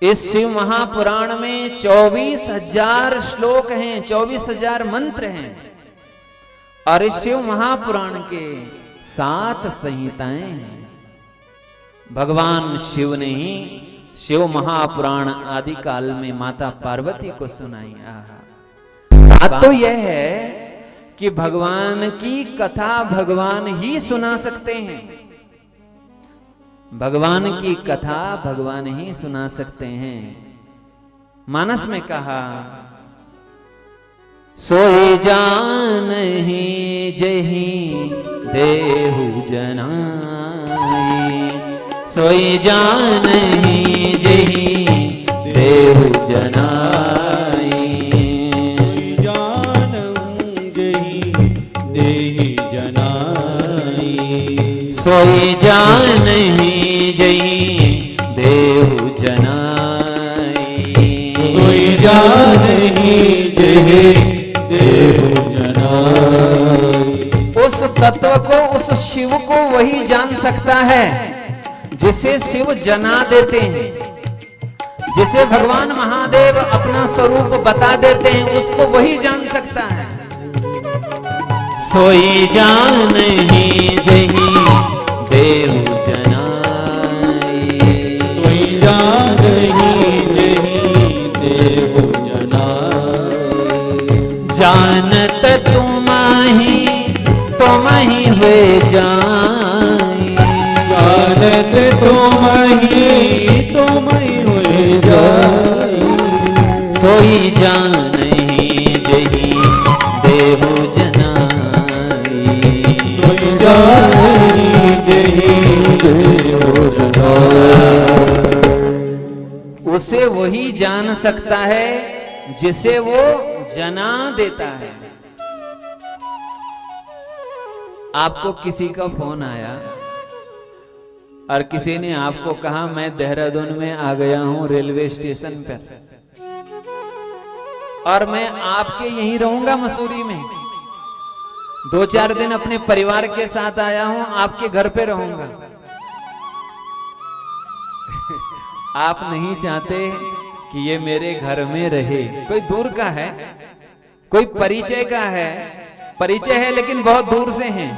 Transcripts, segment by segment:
इस शिव महापुराण में 24,000 श्लोक हैं, 24,000 मंत्र हैं। और इस शिव महापुराण के 7 संहिताएं हैं। भगवान शिव ने ही शिव महापुराण आदि काल में माता पार्वती को सुनाई। बात तो यह है कि भगवान की कथा भगवान ही सुना सकते हैं। भगवान की कथा भगवान ही सुना सकते हैं। मानस में कहा, सोई जानहि जहि देहु जनाई, सोई जानहि जहि देहु जनाई, सोई जानहि जहि देहु जनाई, सोई जानहि जहि देहु जनाई। उस तत्व को, उस शिव को वही जान सकता है जिसे शिव जना देते हैं। जिसे भगवान महादेव अपना स्वरूप बता देते हैं, उसको वही जान सकता है। सोई जानहि जहि देहु जनाई, सोई जानहि जहि देहु जनाई। जानत तुमहि तुमहि हुए जाई, जानत तुमहि तुमहि हुए जाई। सोई जानहि जहि देहु जनाई, सोई जानहि जहि देहु जनाई। उसे वही जान सकता है जिसे वो जना देता है। आपको किसी का फोन आया और किसी ने आपको कहा, मैं देहरादून में आ गया हूं रेलवे स्टेशन पर, और मैं आपके यहीं रहूंगा मसूरी में, 2-4 दिन अपने परिवार के साथ आया हूं, आपके घर पे रहूंगा। आप नहीं चाहते कि ये मेरे घर में रहे। कोई दूर का है, कोई परिचय का है, परिचय है लेकिन बहुत दूर से हैं,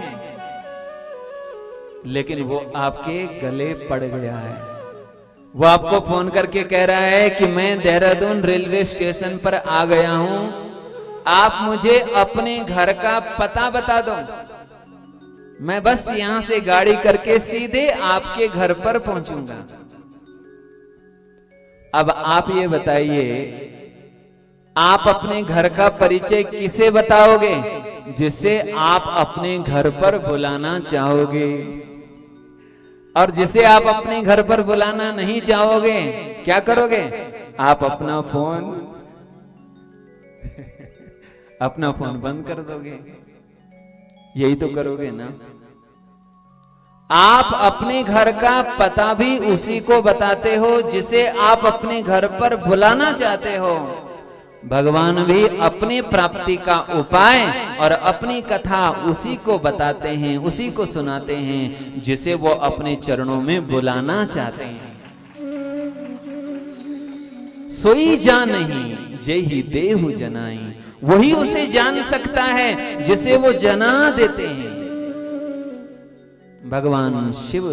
लेकिन वो आपके गले पड़ गया है। वो आपको फोन करके कह रहा है कि मैं देहरादून रेलवे स्टेशन पर आ गया हूं, आप मुझे अपने घर का पता बता दो, मैं बस यहां से गाड़ी करके सीधे आपके घर पर पहुंचूंगा। अब आप ये बताइए, आप अपने घर का परिचय किसे बताओगे? जिसे आप अपने घर पर बुलाना चाहोगे। और जिसे आप अपने घर पर बुलाना नहीं चाहोगे, क्या करोगे? आप अपना फोन बंद कर दोगे। यही तो करोगे ना। आप अपने घर का पता भी उसी को बताते हो जिसे आप अपने घर पर बुलाना चाहते हो। भगवान भी अपनी प्राप्ति का उपाय और अपनी कथा उसी को बताते हैं, उसी को सुनाते हैं जिसे वो अपने चरणों में बुलाना चाहते हैं। सोई जानहि जेहि देहु जनाई, वही उसे जान सकता है जिसे वो जना देते हैं। भगवान शिव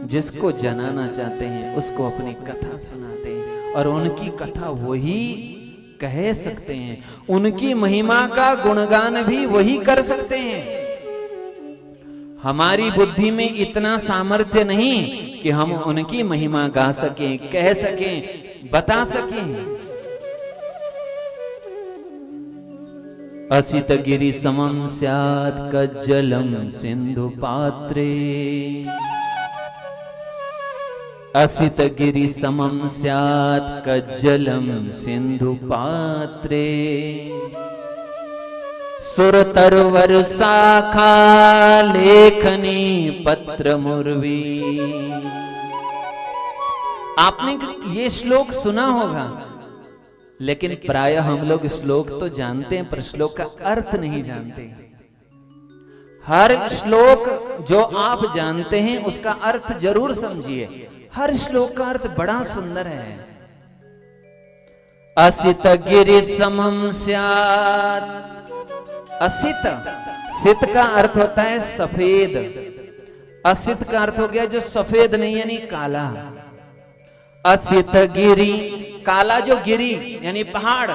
जिसको जनाना चाहते हैं उसको अपनी कथा सुनाते हैं और उनकी कथा वही कह सकते हैं। उनकी महिमा का गुणगान भी वही कर सकते हैं। हमारी बुद्धि में इतना सामर्थ्य नहीं कि हम उनकी महिमा गा सकें, कह सकें, बता सकें। असित गिरि समं स्यात् कज्जलं सिंधु पात्रे, असित गिरि समं स्यात् कज्जलं सिंधु पात्रे, सुरतरवर शाखा लेखनी पत्र मुर्वी। आपने ये श्लोक सुना होगा, लेकिन प्राय हम लोग श्लोक तो जानते हैं पर श्लोक का अर्थ नहीं जानते। हर श्लोक जो आप जानते हैं उसका अर्थ जरूर समझिए। हर श्लोक का अर्थ बड़ा सुंदर है। असित गिरि समम स्यात्। असित, सित का अर्थ होता है सफेद, असित का अर्थ हो गया जो सफेद नहीं यानी काला। असित गिरि, काला जो गिरी यानी पहाड़।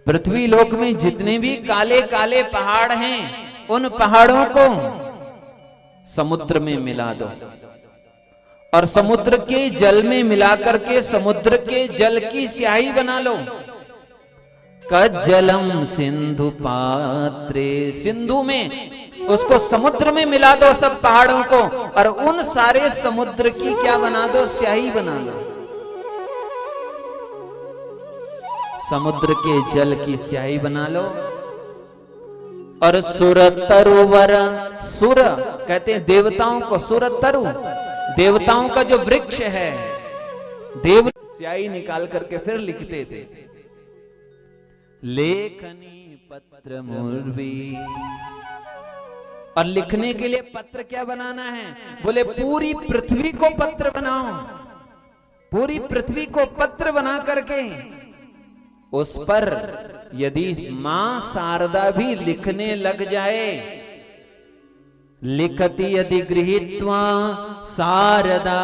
पृथ्वी लोक में जितने भी काले काले पहाड़ हैं उन पहाड़ों को समुद्र में मिला दो और समुद्र के जल में मिलाकर के समुद्र के जल की स्याही बना लो। कज्जलम सिंधु पात्रे, सिंधु में उसको समुद्र में मिला दो सब पहाड़ों को और उन सारे समुद्र की क्या बना दो, स्याही बना लो। समुद्र के जल की स्याही बना लो। और सुर तरुवर, सुर कहते हैं देवताओं को, सुर तरु देवताओं का जो वृक्ष है, देव स्याही निकाल करके फिर लिखते थे। लेखनी पत्र मुर्वी, और लिखने के लिए पत्र क्या बनाना है, बोले पूरी पृथ्वी को पत्र बनाओ। पूरी पृथ्वी को पत्र बना करके उस पर यदि मां शारदा भी लिखने लग जाए, लिखती यदि गृहीत्वा शारदा,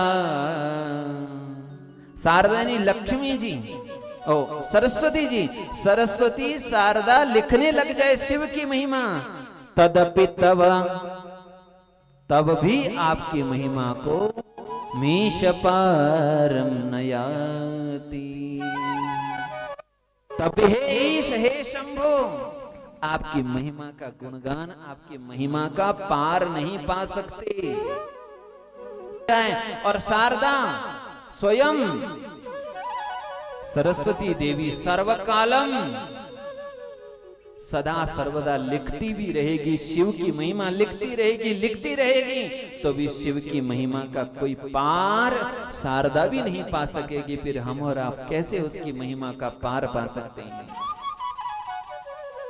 शारदा यानी लक्ष्मी जी, ओ सरस्वती जी, सरस्वती शारदा लिखने लग जाए शिव की महिमा, तदपि तब भी आपकी महिमा को मीश पारम नयाति। तब हे शंभो, आपकी महिमा का गुणगान, आपकी महिमा का पार नहीं पा सकते। और शारदा स्वयं सरस्वती देवी सर्वकालम सदा सर्वदा लिखती भी रहेगी, शिव की महिमा लिखती रहेगी, लिखती रहेगी, तो भी शिव की महिमा का कोई पार शारदा भी नहीं पा सकेगी। फिर हम और आप कैसे उसकी महिमा का पार पा सकते हैं।